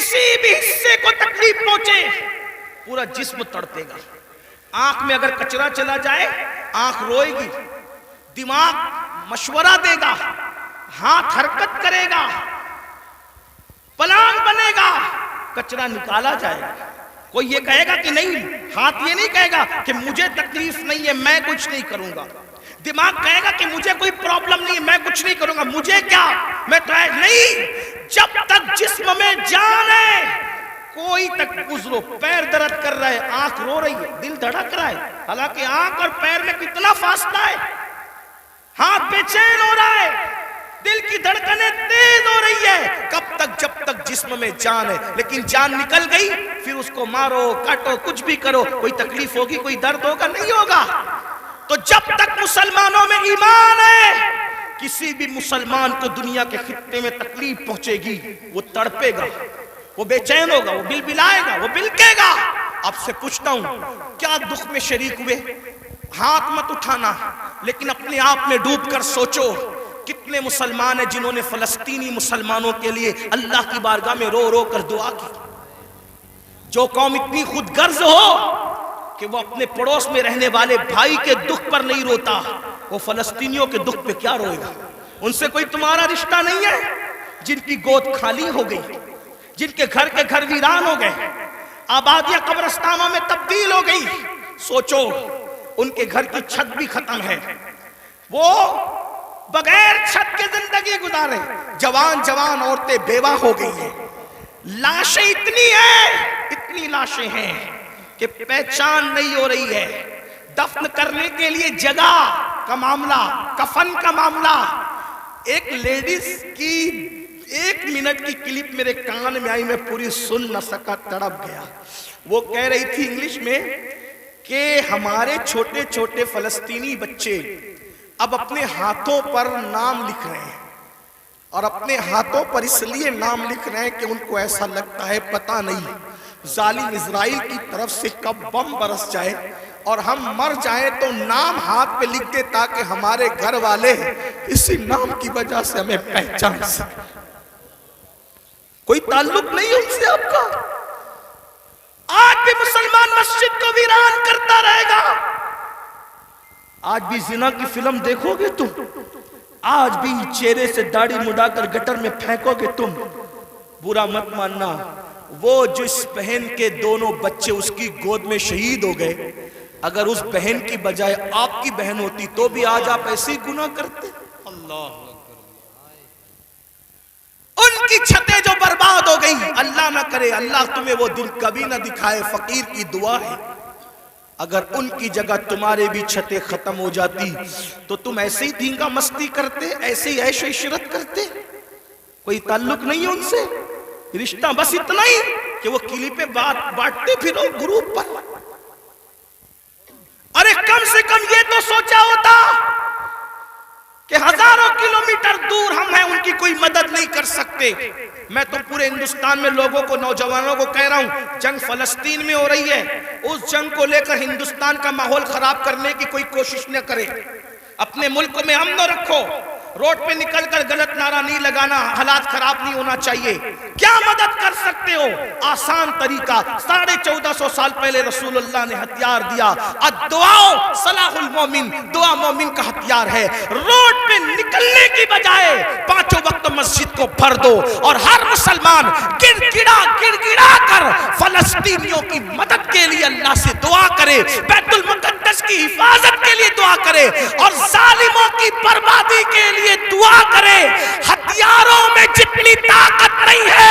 کسی بھی حصے کو تکلیف پہنچے پورا جسم تڑپے گا. آنکھ میں اگر کچرا چلا جائے آنکھ روئے گی, دماغ مشورہ دے گا, ہاتھ حرکت کرے گا, پلان بنے گا, کچرا نکالا جائے گا. کوئی یہ کہے گا کہ نہیں, ہاتھ یہ نہیں کہے گا کہ مجھے تکلیف نہیں ہے میں کچھ نہیں کروں گا. دماغ کہے گا کہ مجھے کوئی پرابلم نہیں ہے میں کچھ نہیں کروں گا, مجھے کیا, میں تو نہیں. جب تک جسم میں جان ہے کوئی تک گزرو. پیر درد کر رہا ہے, آنکھ رو رہی ہے, دل دھڑک رہا ہے, حالانکہ آنکھ اور پیر میں کتنا فاصلہ ہے. ہاتھ بے چین ہو رہا ہے, دل کی دھڑکنیں تیز ہو رہی ہے. کب تک؟ جب تک جسم میں جان ہے. لیکن جان نکل گئی پھر اس کو مارو کاٹو کچھ بھی کرو, کوئی تکلیف ہوگی, کوئی درد ہوگا, نہیں ہوگا. تو جب تک مسلمانوں میں ایمان ہے کسی بھی مسلمان کو دنیا کے خطے میں تکلیف پہنچے گی وہ تڑپے گا, وہ بے چین ہوگا, وہ بلبلائے گا, وہ بلکے گا. آپ سے پوچھتا ہوں کیا دکھ میں شریک ہوئے؟ ہاتھ مت اٹھانا, لیکن اپنے آپ میں ڈوب کر سوچو کتنے مسلمان ہیں جنہوں نے فلسطینی مسلمانوں کے لیے اللہ کی بارگاہ میں رو رو کر دعا کی. جو قوم اتنی خود غرض ہو کہ وہ اپنے پڑوس میں رہنے والے بھائی کے دکھ پر نہیں روتا, وہ فلسطینیوں کے دکھ پہ کیا روئے گا؟ ان سے کوئی تمہارا رشتہ نہیں ہے. جن کی گود خالی ہو گئی, جن کے گھر ویران ہو گئے, آبادیاں قبرستانوں میں تبدیل ہو گئی, سوچو ان کے گھر کی چھت بھی ختم ہے, وہ بغیر چھت کے زندگی گزارے. جوان جوان عورتیں بیوہ ہو گئی ہیں, لاشیں اتنی لاشیں ہیں کہ پہچان نہیں ہو رہی ہے. دفن کرنے کے لیے جگہ کا معاملہ, کفن کا معاملہ. ایک لیڈیز کی 1 منٹ کی کلپ میرے کان میں آئی, میں پوری سن نہ سکا, تڑپ گیا. وہ کہہ رہی تھی انگلش میں کہ ہمارے چھوٹے چھوٹے فلسطینی بچے اب اپنے ہاتھوں پر نام لکھ رہے ہیں, اور اپنے ہاتھوں پر اس لیے نام لکھ رہے ہیں کہ ان کو ایسا لگتا ہے پتہ نہیں ظالم اسرائیل کی طرف سے کب بم برس جائے اور ہم مر جائیں تو نام ہاتھ پہ لکھ دے تاکہ ہمارے گھر والے اسی نام کی وجہ سے ہمیں پہچان سکیں. کوئی تعلق نہیں ان سے آپ کا. آج بھی مسلمان مسجد کو ویران کرتا رہے گا. آج بھی زنا کی فلم دیکھو گے تم, آج بھی چہرے سے داڑھی مڈا کر گٹر میں پھینکو گے تم. برا مت ماننا, وہ جس بہن کے 2 بچے اس کی گود میں شہید ہو گئے, اگر اس بہن کی بجائے آپ کی بہن ہوتی تو بھی آج آپ ایسے ہی گناہ کرتے. اللہ ان کی چھتیں جو برباد ہو گئی, اللہ نہ کرے, اللہ تمہیں وہ دن کبھی نہ دکھائے, فقیر کی دعا ہے. اگر ان کی جگہ تمہارے بھی چھتیں ختم ہو جاتی تو تم ایسے ہی دھینگا مستی کرتے, ایسے ہی عیش و عشرت کرتے. کوئی تعلق نہیں ہے ان سے, رشتہ بس اتنا ہی کہ وہ کلپیں بانٹتے پھرو گروپ پر. ارے کم سے کم یہ تو سوچا ہوتا کہ ہزاروں کلومیٹر دور ہم ہیں, ان کی کوئی مدد نہیں کر سکتے. میں تو پورے ہندوستان میں لوگوں کو, نوجوانوں کو کہہ رہا ہوں, جنگ فلسطین میں ہو رہی ہے, اس جنگ کو لے کر ہندوستان کا ماحول خراب کرنے کی کوئی کوشش نہ کرے. اپنے ملک میں امن رکھو, روڈ پہ نکل کر غلط نعرہ نہیں لگانا, حالات خراب نہیں ہونا چاہیے. کیا مدد کر سکتے ہو؟ آسان طریقہ, 1450 سال پہلے رسول اللہ نے ہتھیار دیا, الدعاء صلاح المومن, دعا مومن کا ہتھیار ہے. روڈ پہ نکلنے کی بجائے 5 وقت مسجد کو بھر دو, اور ہر مسلمان گڑ گڑا کر فلسطینیوں کی مدد کے لیے اللہ سے دعا کرے, بیت المقدس کی حفاظت کے لیے دعا کرے, اور ظالموں کی بربادی کے لیے دعا کرے. ہتھیاروں میں جتنی طاقت نہیں ہے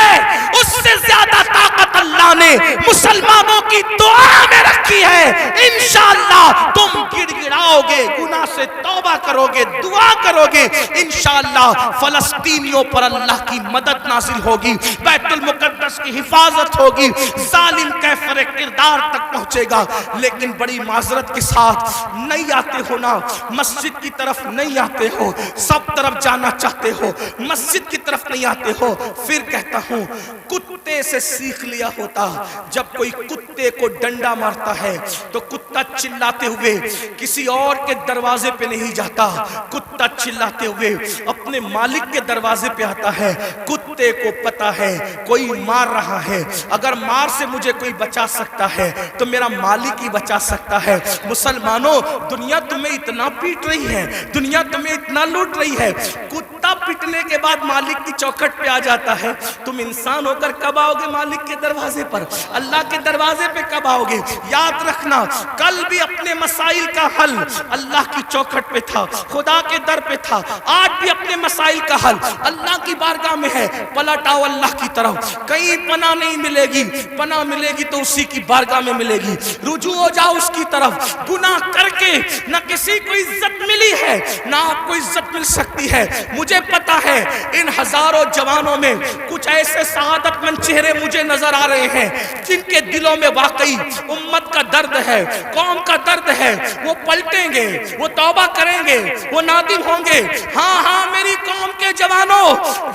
اس سے زیادہ طاقت اللہ نے مسلمانوں کی دعا میں رکھی ہے. انشاءاللہ تم گڑ گڑاؤ گے, گناہ سے توبہ کرو گے, دعا کرو گے, انشاءاللہ فلسطینیوں پر اللہ کی مدد نازل ہوگی, بیت المقدس کی حفاظت ہوگی, ظالم کیفر کردار تک پہنچے گا. لیکن بڑی معذرت کے ساتھ نہیں آتے ہو نا, مسجد کی طرف نہیں آتے ہو, سب طرف جانا چاہتے ہو, مسجد کی طرف نہیں آتے ہو. پھر کہتا ہوں کتے سے سیکھ لیا ہوتا, جب کوئی کتے کو ڈنڈا مارتا ہے تو کتا چلاتے ہوئے کسی اور کے دروازے پہ نہیں جاتا, کتا چلاتے ہوئے اپنے اپنے مالک کے دروازے پہ آتا ہے، کتے کو پتا ہے کوئی مار رہا ہے، اگر مار سے مجھے کوئی بچا سکتا ہے تو میرا مالک ہی بچا سکتا ہے۔ مسلمانوں، دنیا تمہیں اتنا پیٹ رہی ہے، دنیا تمہیں اتنا لوٹ رہی ہے، کتا پٹنے کے بعد مالک کی چوکھٹ پہ آ جاتا ہے، تم انسان ہو کر کب آؤ گے مالک کے دروازے پر؟ اللہ کے دروازے پہ کب آؤ گے؟ یاد رکھنا، کل بھی اپنے مسائل کا حل اللہ کی چوکھٹ پہ تھا، خدا کے در پہ تھا، آج بھی اپنے مسائل کا حل اللہ کی بارگاہ میں ہے۔ پلٹ آؤ اللہ کی طرف، کہیں پناہ نہیں ملے گی، پناہ ملے گی تو اسی کی بارگاہ میں ملے گی، رجوع ہو جاؤ اس کی طرف۔ گناہ کر کے نہ کسی کو عزت ملی ہے نہ آپ کو عزت مل سکتی ہے۔ مجھے پتا ہے ان ہزاروں جوانوں میں کچھ ایسے سعادت مند چہرے مجھے نظر آ رہے ہیں جن کے دلوں میں واقعی امت کا درد ہے، قوم کا درد ہے، وہ پلٹیں گے، وہ توبہ کریں گے، وہ نادم ہوں گے۔ ہاں ہاں میری قوم کے جوانوں،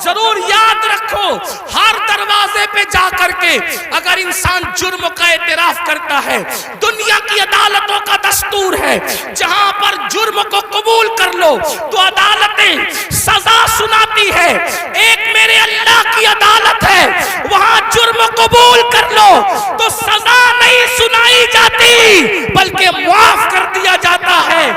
ضرور یاد رکھو، ہر دروازے پہ جا کر کے اگر انسان جرم کا اعتراف کرتا ہے، دنیا کی عدالتوں کا دستور ہے جہاں پر جرم کو قبول کر لو تو عدالتیں سزا سناتی ہے۔ ایک میرے اللہ کی عدالت ہے، وہاں جرم قبول کر لو تو سزا نہیں سنائی جاتی بلکہ معاف کر دیا جاتا ہے۔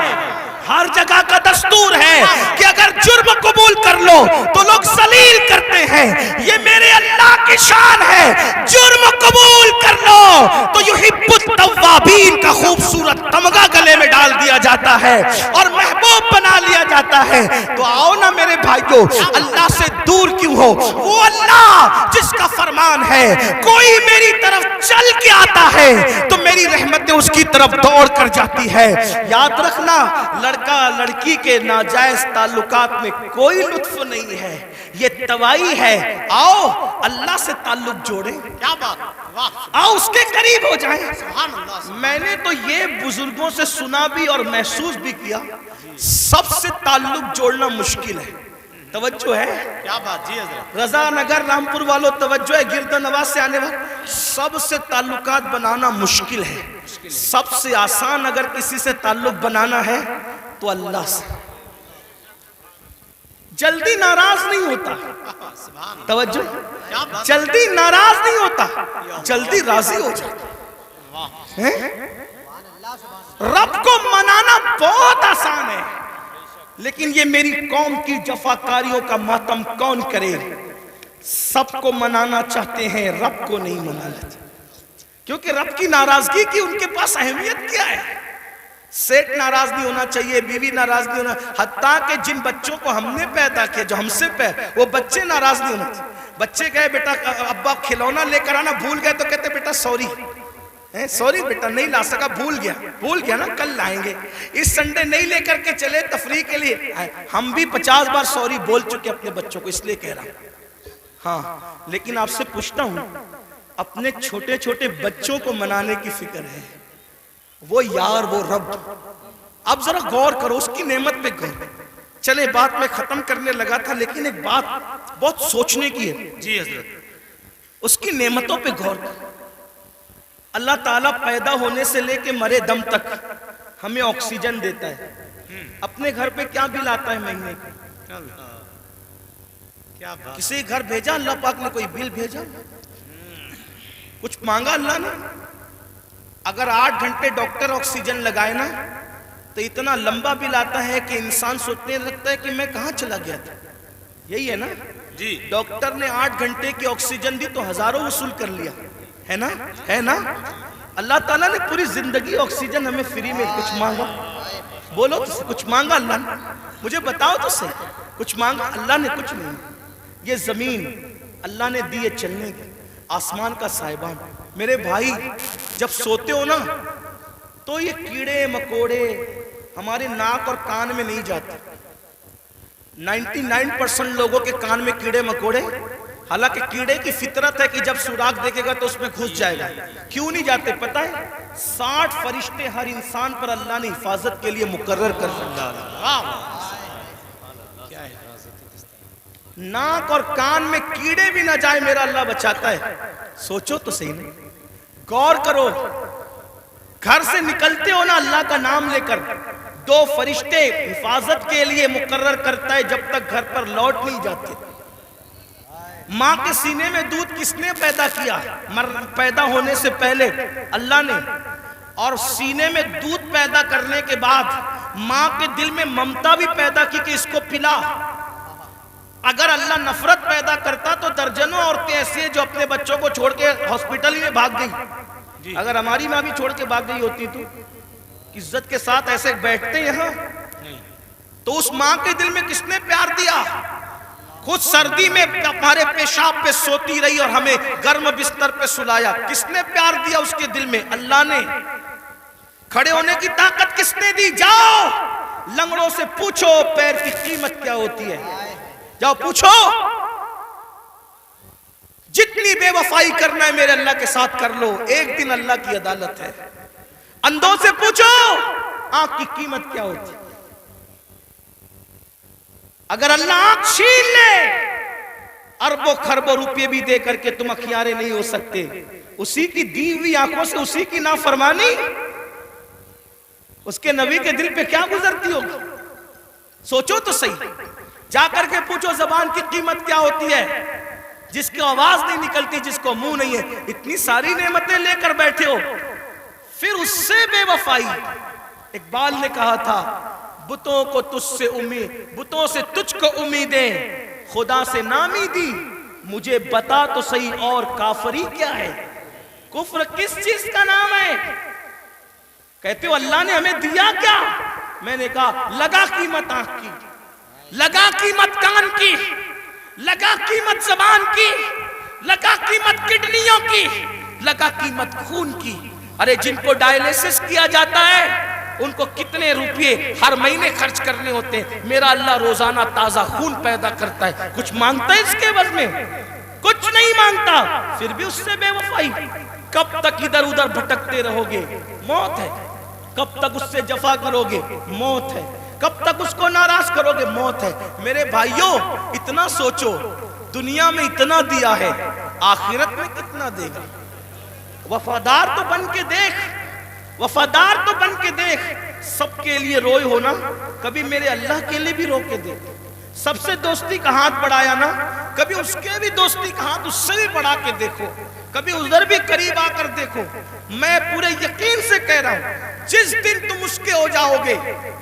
ہر جگہ کا دستور ہے کہ اگر جرم قبول کر لو تو لوگ ذلیل کرتے ہیں، یہ میرے اللہ کی شان ہے۔ جرم قبول کر لو تو یحب التوابین کا خوبصورت تمغہ گلے میں ڈال دیا جاتا ہے اور محبوب بنا لیا جاتا ہے۔ تو آؤ نا میرے بھائیو، اللہ سے دور کیوں ہو؟ وہ اللہ جس کا فرمان ہے کوئی میری طرف چل کے آتا ہے تو میری رحمتیں اس کی طرف دوڑ کر جاتی ہے۔ یاد رکھنا، لڑکا لڑکی کے ناجائز تعلقات میں کوئی لطف نہیں ہے، یہ توائی ہے۔ آؤ اللہ سے تعلق جوڑیں، کیا بات، واہ، آؤ اس کے قریب ہو جائیں۔ سبحان اللہ۔ میں نے تو یہ بزرگوں سے سنا بھی اور محسوس بھی کیا، سب سے تعلق جوڑنا مشکل ہے۔ توجہ ہے؟ کیا بات جی حضرت، رضا نگر رامپور والوں توجہ ہے، گرد نواز سے آنے والے، سب سے تعلقات بنانا مشکل ہے۔ سب سے آسان اگر کسی سے تعلق بنانا ہے تو اللہ سے۔ جلدی ناراض نہیں ہوتا، سبحان اللہ، توجہ، کیا بات، جلدی ناراض نہیں ہوتا، جلدی راضی ہو جاتا۔ واہ، رب کو منانا بہت آسان ہے، لیکن یہ میری قوم کی جفاکاریوں کا ماتم کون کرے؟ سب کو منانا چاہتے ہیں، رب کو نہیں منانا چاہتے، کیونکہ رب کی ناراضگی کی ان کے پاس اہمیت کیا ہے؟ سیٹ ناراض نہیں ہونا چاہیے، بیوی ناراض نہیں ہونا، حتیٰ کہ جن بچوں کو ہم نے پیدا کیا، جو ہم سے وہ بچے ناراض نہیں ہونا چاہیے۔ بچے کہے بیٹا ابا کھلونا لے کر آنا، بھول گئے تو کہتے بیٹا سوری، سوری بیٹا نہیں لا سکا، بھول گیا نا، کل لائیں گے، اس سنڈے نہیں لے کر کے چلے تفریح کے لیے۔ ہم بھی 50 بار سوری بول چکے اپنے بچوں کو، اس لیے کہہ رہا ہوں۔ ہاں لیکن آپ سے پوچھتا ہوں، اپنے چھوٹے چھوٹے بچوں کو منانے کی فکر ہے؟ وہ یار، وہ رب، اب ذرا غور کرو اس کی نعمت پہ غور کرو۔ چلے بات میں ختم کرنے لگا تھا، لیکن ایک بات بہت سوچنے کی ہے جی حضرت، اس کی نعمتوں پہ غور کرو۔ اللہ تعالیٰ پیدا ہونے سے لے کے مرے دم تک ہمیں آکسیجن دیتا ہے، اپنے گھر پہ کیا بل آتا ہے مہینے کا؟ کیا بات، کسی گھر بھیجا اللہ پاک نے کوئی بل بھیجا؟ کچھ مانگا اللہ نے؟ اگر 8 گھنٹے ڈاکٹر آکسیجن لگائے نا تو اتنا لمبا بل آتا ہے کہ انسان سوچنے لگتا ہے کہ میں کہاں چلا گیا تھا۔ یہی ہے نا جی، ڈاکٹر نے 8 گھنٹے کی آکسیجن دی تو ہزاروں وصول کر لیا، ہے نا؟ ہے نا؟ اللہ تعالیٰ نے پوری زندگی آکسیجن ہمیں فری میں، کچھ مانگا؟ بولو تو کچھ مانگا اللہ نے؟ مجھے بتاؤ تو صحیح، کچھ مانگا اللہ نے؟ کچھ نہیں۔ یہ زمین اللہ نے دی ہے چلنے کی، آسمان کا سائبان۔ میرے بھائی جب سوتے ہو نا تو یہ کیڑے مکوڑے ہمارے ناک اور کان میں نہیں جاتے۔ 99% لوگوں کے کان میں کیڑے مکوڑے، حالانکہ کیڑے کی فطرت ہے کہ جب سوراخ دیکھے گا تو اس میں گھس جائے گا۔ کیوں نہیں جاتے پتہ ہے؟ 60 فرشتے ہر انسان پر اللہ نے حفاظت کے لیے مقرر کر رکھا ہے۔ ناک اور کان میں کیڑے بھی نہ جائے میرا اللہ بچاتا ہے۔ سوچو تو صحیح نہیں، غور کرو۔ گھر سے نکلتے ہو نا اللہ کا نام لے کر، دو فرشتے حفاظت کے لیے مقرر کرتا ہے جب تک گھر پر لوٹ نہیں جاتے. ماں کے سینے میں دودھ کس نے پیدا کیا؟ پیدا ہونے سے پہلے اللہ نے. اور سینے میں دودھ پیدا کرنے کے بعد ماں کے دل میں ممتا بھی پیدا کی کہ اس کو پلا. اگر اللہ نفرت پیدا کرتا تو درجنوں عورتیں ایسی ہیں جو اپنے بچوں کو چھوڑ کے ہاسپٹل میں بھاگ گئی. اگر ہماری ماں بھی چھوڑ کے بھاگ گئی ہوتی تو عزت کے ساتھ ایسے بیٹھتے یہاں. تو اس ماں کے دل میں کس نے پیار دیا؟ خود سردی میں ہمارے پیشاب پہ سوتی رہی اور ہمیں گرم بستر پہ سلایا. کس نے پیار دیا اس کے دل میں؟ اللہ نے. کھڑے ہونے کی طاقت کس نے دی؟ جاؤ لنگڑوں سے پوچھو پیر کی قیمت کیا ہوتی ہے. جاؤ پوچھو. جتنی بے وفائی کرنا ہے میرے اللہ کے ساتھ کر لو, ایک دن اللہ کی عدالت ہے. اندھوں سے پوچھو آنکھ کی قیمت کیا ہوتی ہے. اگر اللہ آنکھ چھین لے اربوں خربوں روپے بھی دے کر کے تم اخیارے نہیں ہو سکتے. اسی کی دی ہوئی آنکھوں سے اسی کی نافرمانی اس کے نبی کے دل پہ کیا گزرتی ہوگی؟ سوچو تو صحیح. جا کر کے پوچھو زبان کی قیمت کیا ہوتی ہے, جس کی آواز نہیں نکلتی, جس کو منہ نہیں ہے. اتنی ساری نعمتیں لے کر بیٹھے ہو, پھر اس سے بے وفائی. اقبال نے کہا تھا بتوں کو تجھ سے امید, بتوں سے تجھ کو امیدیں, خدا سے نامی دی, مجھے بتا تو صحیح اور کافری کیا ہے. کفر کس چیز کا نام ہے؟ کہتے ہو اللہ نے ہمیں دیا کیا؟ میں نے کہا لگا قیمت آنکھ کی, لگا قیمت کان کی, لگا قیمت زبان کی, لگا قیمت کڈنیوں کی, لگا قیمت خون کی. ارے جن کو ڈائلیسس کیا جاتا ہے ان کو کتنے روپے ہر مہینے خرچ کرنے ہوتے ہیں. میرا اللہ روزانہ تازہ خون پیدا کرتا ہے. کچھ مانگتا ہے اس کے عوض میں؟ کچھ نہیں مانگتا. پھر بھی اس سے بے وفائی. کب تک ادھر ادھر بھٹکتے رہو گے؟ موت ہے. کب تک اس سے جفا کرو گے؟ موت ہے. کب تک اس کو ناراض کرو گے؟ موت ہے. میرے بھائیوں اتنا سوچو, دنیا میں اتنا دیا ہے, آخرت میں کتنا دے گا؟ وفادار تو بن کے دیکھ, وفادار تو بن کے دیکھ. سب کے لیے روئے ہونا, کبھی میرے اللہ کے لیے بھی رو کے دیکھ. سب سے دوستی کا ہاتھ بڑھایا نا, کبھی اس کے بھی دوستی کا ہاتھ اس سے بھی بڑھا کے دیکھو. کبھی ادھر بھی قریب آ کر دیکھو. میں پورے یقین سے کہہ رہا ہوں جس دن تم اس کے ہو جاؤ گے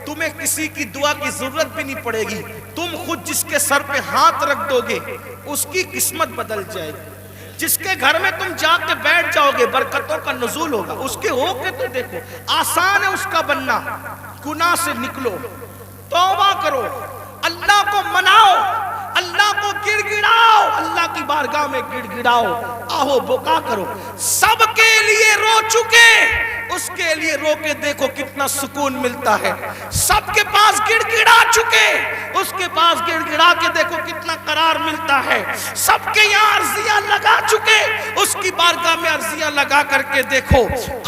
تمہیں کسی کی دعا کی ضرورت بھی نہیں پڑے گی. تم خود جس کے سر پہ ہاتھ رکھ دو گے اس کی قسمت بدل جائے گی. جس کے گھر میں تم جا کے بیٹھ جاؤ گے برکتوں کا نزول ہوگا. اس کے ہو کے تو دیکھو. آسان ہے اس کا بننا. گناہ سے نکلو, توبہ کرو, اللہ کو مناؤ, اللہ کو گڑ گڑاؤ, اللہ کی بارگاہ میں گڑ گڑاؤ, آہو بکا کرو. سب کے لیے رو چکے, اس کے لیے رو کے دیکھو کتنا سکون ملتا ہے. سب کے پاس گڑ گڑا چکے, اس کے پاس گڑ گڑا کے دیکھو کتنا قرار ملتا ہے. سب کے یہاں عرضیاں لگا چکے, اس کی بارگاہ میں عرضیاں لگا کر کے دیکھو.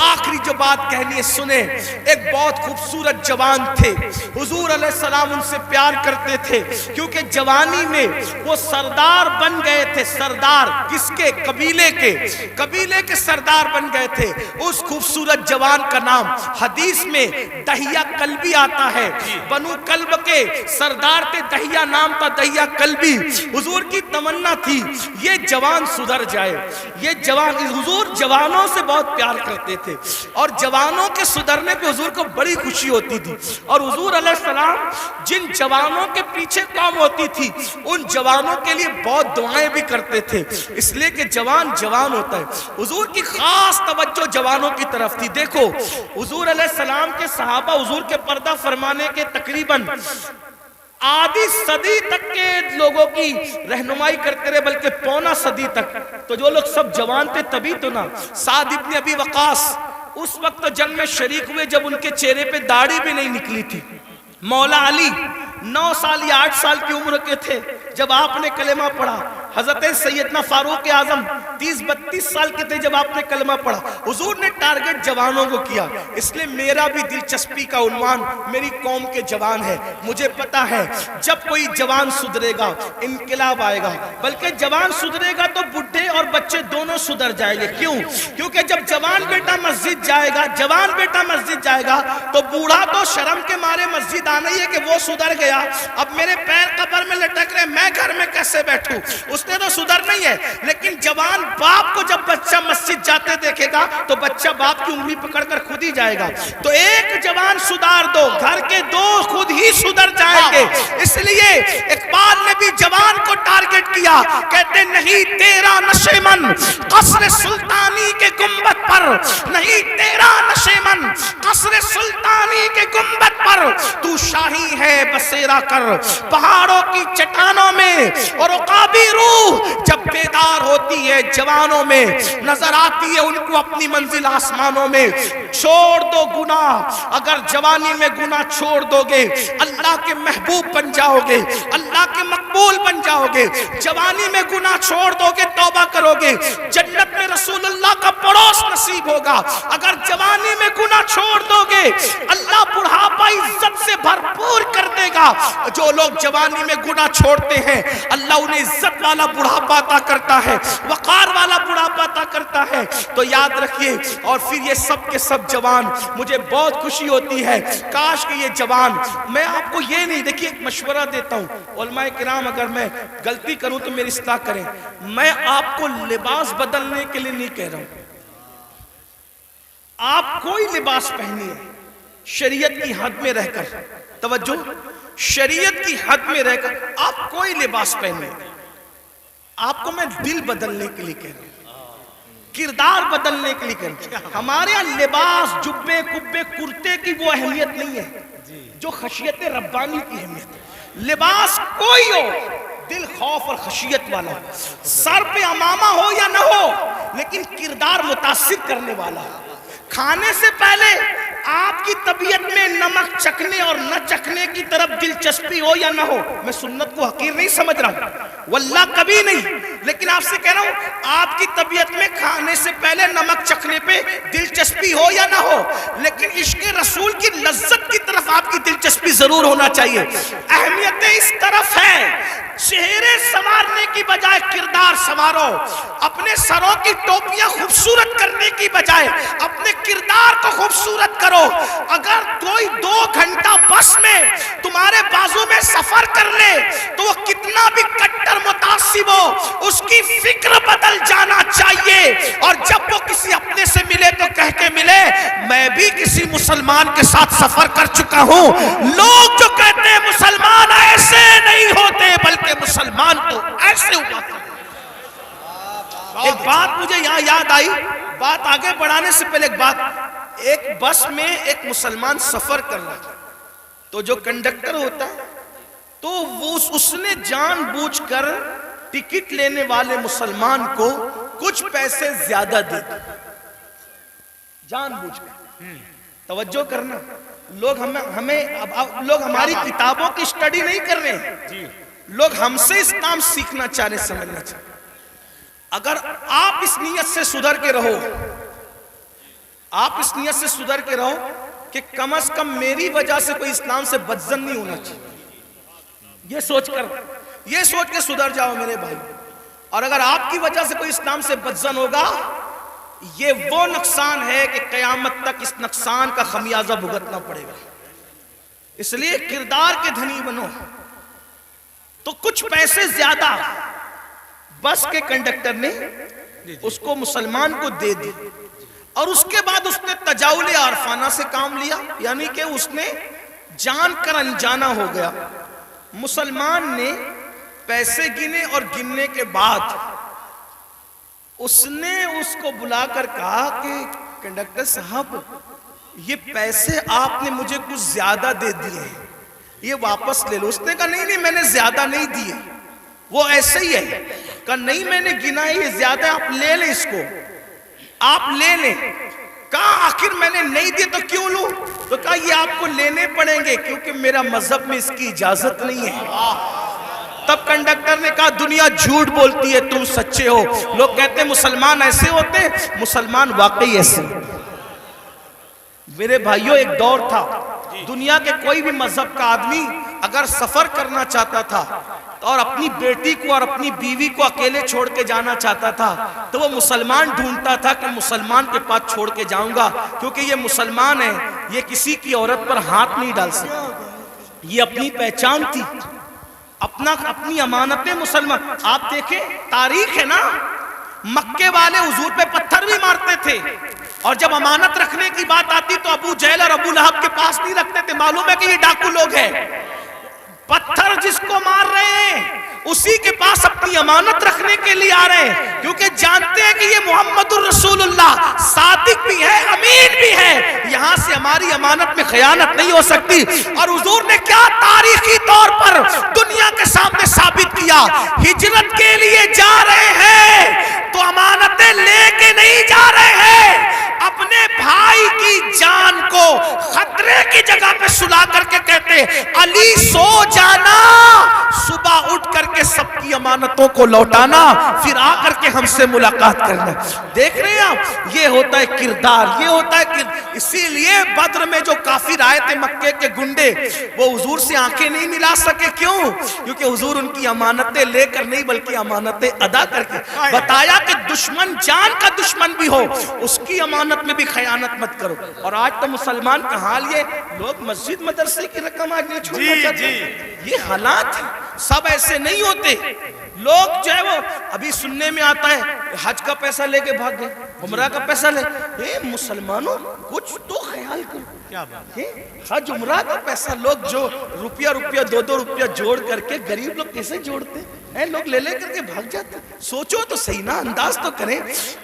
آخری جو بات کہنی ہے سنیں. ایک بہت خوبصورت جوان تھے, حضور علیہ السلام ان سے پیار کرتے تھے کیونکہ جوانی میں وہ سردار بن گئے تھے. سردار کس کے؟ قبیلے کے, قبیلے کے سردار بن گئے تھے. اس خوبصورت جوان کا نام حدیث میں دہیہ کلبی آتا ہے. بنو کلب کے سردار تھے, دہیہ نام تھا, دہیہ کلبی. حضور کی تمنا تھی یہ جوان سدھر جائے. یہ جوان, حضور جوانوں سے بہت پیار کرتے تھے اور جوانوں کے سدھرنے پہ حضور کو بڑی خوشی ہوتی تھی. اور حضور علیہ السلام جن جوانوں کے پیچھے قوم ہوتی تھی ان جوانوں کے لیے بہت دعائیں بھی کرتے تھے, اس لیے کہ جوان جوان ہوتا ہے. حضور کی خاص توجہ جوانوں کی طرف تھی. دیکھو حضور علیہ السلام کے صحابہ حضور کے پردہ فرمانے کے تقریباً آدھی صدی تک کے لوگوں کی رہنمائی کرتے رہے, بلکہ پونا صدی تک. تو جو لوگ سب جوان تھے تبھی تو نا. سعد ابن ابی وقاص اس وقت جنگ میں شریک ہوئے جب ان کے چہرے پہ داڑھی بھی نہیں نکلی تھی. مولا علی 9 سال یا 8 سال کی عمر کے تھے جب آپ نے کلمہ پڑھا. حضرت سیدنا فاروق اعظم 30-32 سال کے تھے جب آپ نے کلمہ پڑھا. حضور نے ٹارگٹ جوانوں کو کیا. اس لیے میرا بھی دلچسپی کا عنوان میری قوم کے جوان ہے. مجھے پتا ہے جب کوئی جوان سدھرے گا انقلاب آئے گا, بلکہ جوان سدھرے گا تو بڈھے اور بچے دونوں سدھر جائیں گے. کیوں؟ کیونکہ جب جوان بیٹا مسجد جائے گا, جوان بیٹا مسجد جائے گا تو بوڑھا تو شرم کے مارے مسجد آنا ہی ہے کہ وہ سدھر گیا, اب میرے پیر قبر میں لٹک رہے, میں گھر میں کیسے بیٹھوں, اس نے تو سدھر نہیں ہے. لیکن جوان باپ کو جب بچہ مسجد جاتے دیکھے گا تو بچہ باپ کی انگلی پکڑ کر خود ہی جائے گا. تو ایک جوان سدھار دو, گھر کے دو خود ہی سدھر جائیں گے. اس لیے اقبال نے بھی جوان کو ٹارگٹ کیا, کہتے نہیں تیرا نشے من قصر سلطانی کے گنبد پر, نہیں تیرا نشے من قصر سلطانی کے گنبد پر, تو شاہی ہے بسیرا کر پہاڑوں کی چٹانوں میں. اور عقابی روح جب بیدار ہوتی ہے جوانوں میں, نظر آتی ہے ان کو اپنی منزل آسمانوں میں. چھوڑ دو گناہ, اگر جوانی میں گناہ چھوڑ دو گے اللہ کے محبوب بن جاؤ گے, اللہ کے مقبول بن جاؤ گے. جوانی میں گناہ چھوڑ دو گے, توبہ کرو گے, جنت میں رسول اللہ کا پڑوس نصیب ہوگا. اگر جوانی میں گناہ چھوڑ دو گے اللہ بڑھاپا عزت سے بھرپور کر دے گا. جو لوگ جوانی میں گناہ چھوڑتے ہیں اللہ انہیں عزت والا بڑھاپا عطا کرتا ہے, وقار والا بڑھاپا عطا کرتا ہے. تو یاد رکھیے. اور پھر یہ سب کے سب جوان, مجھے بہت خوشی ہوتی ہے کاش کہ یہ جوان, میں آپ کو یہ نہیں, دیکھیے ایک مشورہ دیتا ہوں علماء کرام, اگر میں غلطی کروں تو میری اصلاح کریں. میں آپ کو لباس بدلنے کے لیے نہیں کہہ رہا ہوں, آپ کوئی لباس پہنیے شریعت کی حد میں رہ کر, توجہ, شریعت کی حد میں رہ کر آپ کوئی لباس پہنیے. آپ کو میں دل بدلنے کے لیے کہہ رہا ہوں, کردار بدلنے کے لیے کہہ رہا ہوں. ہمارے یہاں لباس جبے کبے کرتے کی وہ اہمیت نہیں ہے جو خشیت ربانی کی اہمیت ہے. لباس کوئی ہو, دل خوف اور خشیت والا ہو, سر پہ امامہ ہو یا نہ ہو, لیکن کردار متاثر کرنے والا ہو. کھانے سے پہلے آپ کی طبیعت میں نمک چکھنے اور نہ چکھنے کی طرف دلچسپی ہو یا نہ ہو, میں سنت کو حقیر نہیں سمجھ رہا ہوں, واللہ کبھی نہیں, لیکن آپ سے کہہ رہا ہوں آپ کی طبیعت میں کھانے سے پہلے نمک چکھنے پہ دلچسپی ہو یا نہ ہو, لیکن عشق رسول کی لذت کی طرف آپ کی دلچسپی ضرور ہونا چاہیے. اہمیت اس طرف ہے, چہرے سنوارنے کی بجائے کردار سنوارو. اپنے سروں کی ٹوپیاں خوبصورت کرنے کی بجائے اپنے کردار کو خوبصورت کرو. اگر کوئی 2 گھنٹہ بس میں تمہارے بازو میں سفر کر لے تو وہ کتنا بھی کٹر متعصب ہو, اس کی فکر بدل جانا چاہیے. اور جب وہ کسی اپنے سے ملے تو کہہ کے ملے میں بھی کسی مسلمان کے ساتھ سفر کر چکا ہوں. لوگ جو کہتے ہیں مسلمان ایسے نہیں ہوتے بلکہ مسلمان تو ایسے ہوا کرتے. ایک بات مجھے یہاں یاد آئی, بات آگے بڑھانے سے پہلے ایک بات, ایک بس میں ایک مسلمان سفر کر رہا تھا, تو جو کنڈکٹر ہوتا ہے تو وہ اس نے جان بوجھ کر ٹکٹ لینے والے مسلمان کو کچھ پیسے زیادہ دے دی, جان بوجھ کر. توجہ کرنا, لوگ لوگ ہماری کتابوں کی اسٹڈی نہیں کر رہے ہیں, لوگ ہم سے اسلام سیکھنا چاہ رہے, سمجھنا چاہ رہے. اگر آپ اس نیت سے سدھر کے رہو, آپ اس نیت سے سدھر کے رہو کہ کم از کم میری وجہ سے کوئی اسلام سے بدظن نہیں ہونا چاہیے, یہ سوچ کے سدھر جاؤ میرے بھائی. اور اگر آپ کی وجہ سے کوئی اسلام سے بدظن ہوگا, یہ وہ نقصان ہے کہ قیامت تک اس نقصان کا خمیازہ بھگتنا پڑے گا. اس لیے کردار کے دھنی بنو. تو کچھ پیسے زیادہ بس کے کنڈکٹر نے اس کو مسلمان کو دے دی, اور اس کے بعد اس نے تجاول عارفانہ سے کام لیا, یعنی کہ اس نے جان کر انجانا ہو گیا. مسلمان نے پیسے گنے اور گننے کے بعد اس نے اس کو بلا کر کہا کہ کنڈکٹر صاحب یہ پیسے آپ نے مجھے کچھ زیادہ دے دیے ہیں, یہ واپس لے لو. اس نے کہا نہیں میں نے زیادہ نہیں دیے, وہ ایسے ہی ہے. کہا نہیں میں نے گنا ہے, یہ زیادہ ہے, آپ لے لیں اس کو, آپ لے لیں. کہا آخر میں نے نہیں دیے تو کیوں لوں؟ تو کہا یہ آپ کو لینے پڑیں گے کیونکہ میرا مذہب میں اس کی اجازت نہیں ہے. تب کنڈکٹر نے کہا دنیا جھوٹ بولتی ہے، تم سچے ہو۔ لوگ کہتے ہیں مسلمان ایسے ہوتے ہیں، مسلمان واقعی ایسے ہوتے۔ میرے بھائیوں، ایک دور تھا دنیا کے کوئی بھی مذہب کا آدمی اگر سفر کرنا چاہتا تھا اور اپنی بیٹی کو اور اپنی بیوی کو اکیلے چھوڑ کے جانا چاہتا تھا تو وہ مسلمان ڈھونڈتا تھا کہ مسلمان کے پاس چھوڑ کے جاؤں گا، کیونکہ یہ مسلمان ہے، یہ کسی کی عورت پر ہاتھ نہیں ڈال سکتا۔ یہ اپنی پہچان تھی، اپنی امانتیں مسلمان۔ آپ دیکھیں تاریخ ہے نا، مکے والے حضور پہ پتھر بھی مارتے تھے، اور جب امانت رکھنے کی بات آتی تو ابو جہل اور ابو لہب کے پاس نہیں رکھتے تھے۔ معلوم ہے کہ یہ ڈاکو لوگ ہیں، پتھر جس کو مار رہے ہیں اسی کے پاس اپنی امانت رکھنے کے لیے آ رہے ہیں، کیونکہ جانتے ہیں کہ یہ محمد الرسول اللہ صادق بھی ہے، امین بھی ہے، یہاں سے ہماری امانت میں خیانت نہیں ہو سکتی۔ اور حضور نے کیا تاریخی طور پر دنیا کے سامنے ثابت کیا، ہجرت کے لیے جا رہے ہیں تو امانتیں لے کے نہیں جا رہے ہیں، اپنے بھائی کی جان کو خطرے کی جگہ پہ سلا کر کے کہتے علی سو جانا، صبح اٹھ کر کے سب کی امانتوں کو لوٹانا، پھر آ کر کے ہم سے ملاقات کرنا۔ دیکھ رہے ہیں آپ، یہ ہوتا ہے کردار، یہ ہوتا ہے اسی لیے بدر میں جو کافر آئے تھے مکے کے گنڈے، وہ حضور سے آنکھیں نہیں ملا سکے۔ کیوں؟ کیونکہ حضور ان کی امانتیں لے کر نہیں بلکہ امانتیں ادا کر کے بتایا کہ دشمن جان کا دشمن بھی ہو اس کی امانت میں بھی خیانت مت کرو۔ اور آج تو مسلمان کا حال یہ، لوگ مسجد مدرسے کی رقم آج نہیں چھوڑنا چاہتے، یہ حالات ہیں۔ سب ایسے نہیں ہوتے، لوگ جو ہے وہ ابھی سننے میں آتا ہے حج کا پیسہ لے کے بھاگ گئے، عمرہ کا پیسہ لے، مسلمانوں کچھ تو خیال کرو، کیا بات، حج عمرہ کا پیسہ لوگ جو روپیہ دو روپیہ جوڑ کر کے، غریب لوگ کیسے جوڑتے ہیں، لوگ لے لے کر کے بھاگ جاتے ہیں۔ سوچو تو صحیح نا، انداز تو کریں،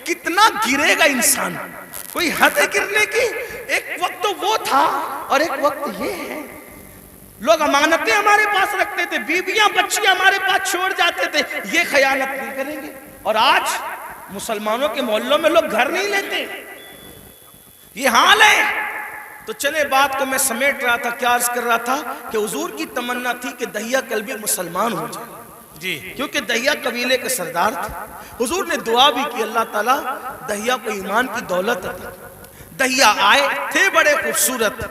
کتنا گرے گا انسان، کوئی حد ہے گرنے کی۔ ایک وقت تو وہ تھا اور ایک وقت یہ ہے۔ لوگ امانتیں ہمارے پاس رکھتے تھے، بیویاں بچیاں ہمارے پاس چھوڑ جاتے تھے، یہ خیانت نہیں کریں گے۔ اور آج مسلمانوں کے محلوں میں لوگ گھر نہیں لیتے، یہ حال ہے۔ تو چلے بات کو میں سمیٹ رہا تھا، کیا عرض کر رہا تھا کہ حضور کی تمنا تھی کہ دہیہ کلبی مسلمان ہو جائے، جی، کیونکہ دہیہ قبیلے کے سردار تھے۔ حضور نے دعا بھی کی، اللہ تعالیٰ دہیہ کو ایمان کی دولت عطا۔ دہیہ آئے تھے بڑے خوبصورت،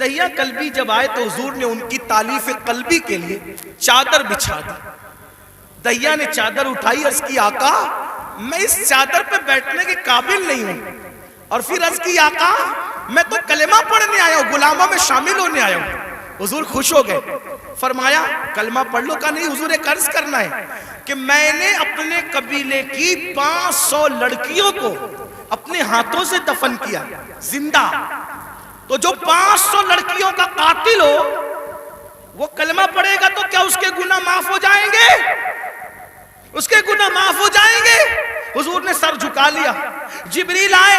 دہیہ کلبی جب آئے تو حضور نے ان کی تالیف قلبی کے لیے چادر بچھا دی۔ دہیہ نے چادر اٹھائی، عرض کی آقا میں اس چادر پہ بیٹھنے کے قابل نہیں ہوں، اور پھر عرض کی آقا میں تو کلمہ پڑھنے آیا ہوں، غلاموں میں شامل ہونے آیا ہوں۔ حضور خوش ہو گئے، فرمایا کلمہ پڑھ لو کا نہیں، حضور ایک عرض کرنا ہے کہ میں نے اپنے قبیلے کی 500 لڑکیوں کو اپنے ہاتھوں سے دفن کیا زندہ، تو جو 500 لڑکیوں کا قاتل ہو وہ کلمہ پڑھے گا تو کیا اس کے گناہ معاف ہو جائیں گے؟ اس کے گناہ معاف ہو جائیں گے؟ حضور نے سر جھکا لیا۔ جبریل آئے،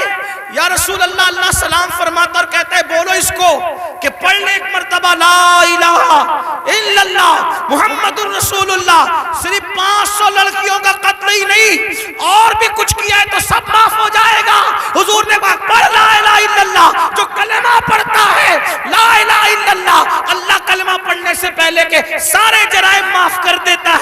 یا رسول اللہ، اللہ سلام فرماتا اور کہتا ہے بولو اس کو کہ پڑھ لے ایک مرتبہ لا الہ الا اللہ محمد الرسول اللہ۔ صرف 500 لڑکیوں کا قتل ہی نہیں، اور بھی کچھ کیا ہے تو سب معاف ہو جائے گا۔ حضور نے کہا پڑھ لا الہ الا اللہ۔ جو کلمہ پڑھتا ہے لا الہ الا اللہ، اللہ کلمہ پڑھنے سے پہلے کے سارے جرائم معاف کر دیتا ہے۔